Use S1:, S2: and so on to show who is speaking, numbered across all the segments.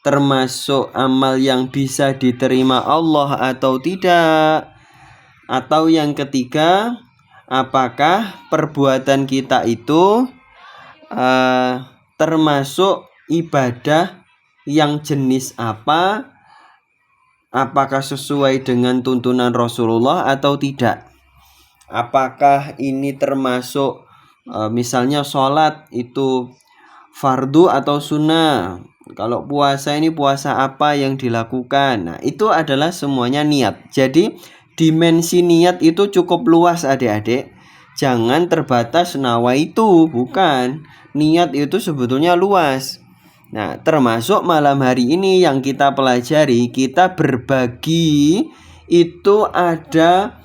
S1: termasuk amal yang bisa diterima Allah atau tidak. Atau yang ketiga, apakah perbuatan kita itu termasuk ibadah yang jenis apa, apakah sesuai dengan tuntunan Rasulullah atau tidak. Apakah ini termasuk misalnya sholat itu fardu atau sunnah. Kalau puasa ini puasa apa yang dilakukan. Nah, itu adalah semuanya niat. Jadi dimensi niat itu cukup luas adik-adik. Jangan terbatas nawaitu, bukan. Niat itu sebetulnya luas. Nah, termasuk malam hari ini yang kita pelajari, kita berbagi itu ada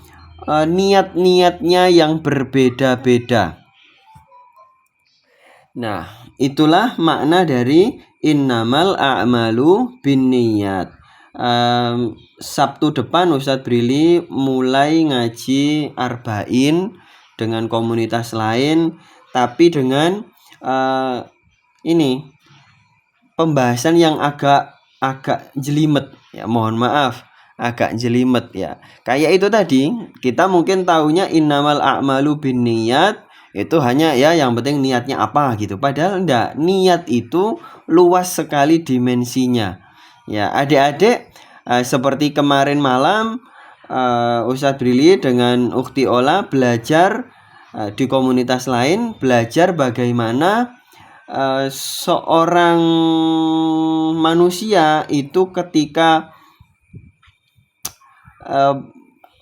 S1: niat-niatnya yang berbeda-beda. Nah, itulah makna dari innamal a'malu binniyat. Sabtu depan Ustadz Brili mulai ngaji arba'in dengan komunitas lain, tapi dengan ini pembahasan yang agak jelimet ya, mohon maaf, agak jelimet ya. Kayak itu tadi, kita mungkin taunya innamal a'malu binniyat itu hanya ya yang penting niatnya apa gitu. Padahal enggak, niat itu luas sekali dimensinya. Ya, adik-adik seperti kemarin malam Ustadz Brili dengan Ukti Ola belajar di komunitas lain, belajar bagaimana seorang manusia itu ketika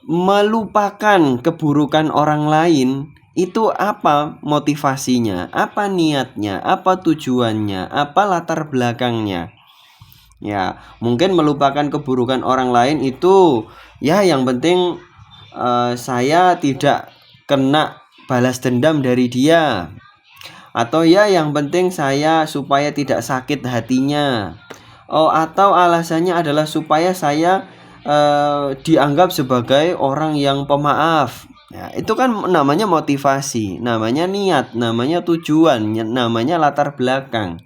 S1: melupakan keburukan orang lain, itu apa motivasinya, apa niatnya, apa tujuannya, apa latar belakangnya. Ya, mungkin melupakan keburukan orang lain itu ya yang penting saya tidak kena balas dendam dari dia. Atau ya yang penting saya supaya tidak sakit hatinya. Atau alasannya adalah supaya saya dianggap sebagai orang yang pemaaf. Ya, itu kan namanya motivasi, namanya niat, namanya tujuan, namanya latar belakang.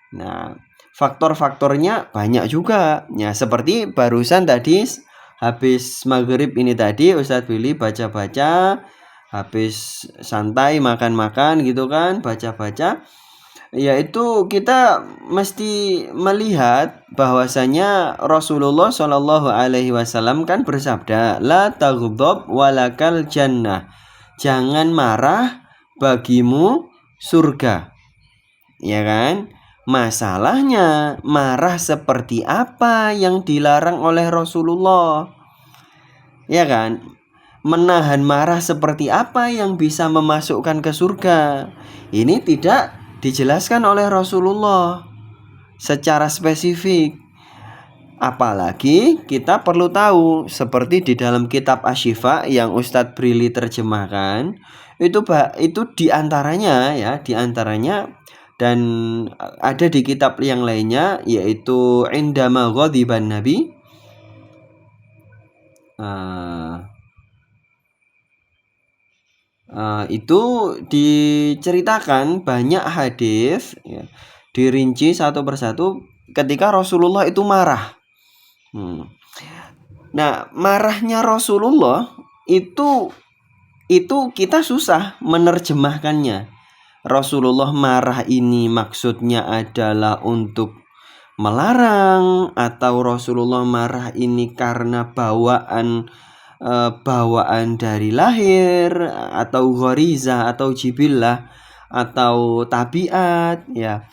S1: Nah, faktor-faktornya banyak juga. Ya, seperti barusan tadi habis maghrib ini tadi Ustadz Billy baca-baca, habis santai makan-makan gitu kan, baca-baca. Yaitu kita mesti melihat bahwasanya Rasulullah Shallallahu Alaihi Wasallam kan bersabda, la taghdab walakal jannah, jangan marah bagimu surga, ya kan? Masalahnya marah seperti apa yang dilarang oleh Rasulullah, ya kan? Menahan marah seperti apa yang bisa memasukkan ke surga, ini tidak dijelaskan oleh Rasulullah secara spesifik. Apalagi kita perlu tahu seperti di dalam kitab Asy-Syifa yang Ustadz Brili terjemahkan, itu diantaranya ya, diantaranya dan ada di kitab yang lainnya yaitu Indama Ghadiban Nabi. Itu diceritakan banyak hadis ya, dirinci satu persatu ketika Rasulullah itu marah. Nah, marahnya Rasulullah itu kita susah menerjemahkannya. Rasulullah marah ini maksudnya adalah untuk melarang, atau Rasulullah marah ini karena bawaan dari lahir, atau ghariza, atau jibillah, atau tabiat ya.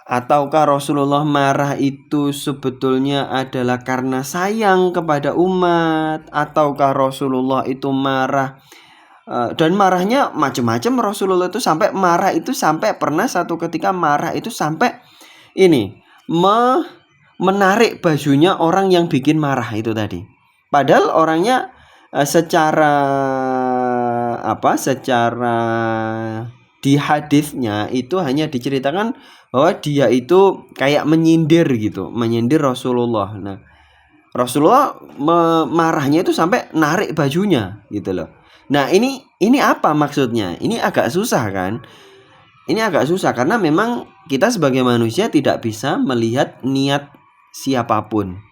S1: Ataukah Rasulullah marah itu sebetulnya adalah karena sayang kepada umat, ataukah Rasulullah itu marah dan marahnya macam-macam. Rasulullah itu sampai marah itu sampai pernah satu ketika marah itu sampai ini menarik bajunya orang yang bikin marah itu tadi. Padahal orangnya secara di hadisnya itu hanya diceritakan bahwa dia itu kayak menyindir gitu, menyindir Rasulullah. Nah, Rasulullah marahnya itu sampai narik bajunya gitu loh. Nah, ini apa maksudnya? Ini agak susah kan? ini agak susah karena memang kita sebagai manusia tidak bisa melihat niat siapapun.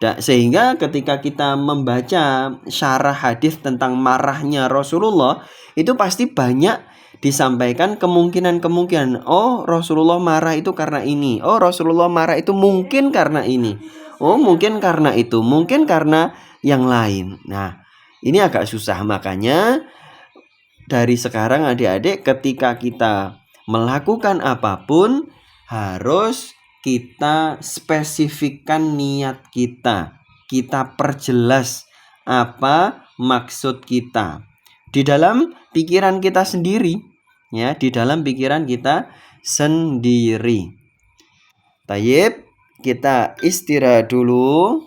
S1: Sehingga ketika kita membaca syarah hadis tentang marahnya Rasulullah, itu pasti banyak disampaikan kemungkinan-kemungkinan. Oh, Rasulullah marah itu karena ini. Oh, Rasulullah marah itu mungkin karena ini. Oh, mungkin karena itu. Mungkin karena yang lain. Nah, ini agak susah. Makanya dari sekarang adik-adik, ketika kita melakukan apapun harus kita spesifikkan niat kita. Kita perjelas apa maksud kita di dalam pikiran kita sendiri, ya, di dalam pikiran kita sendiri. Tayyib, kita istirahat dulu.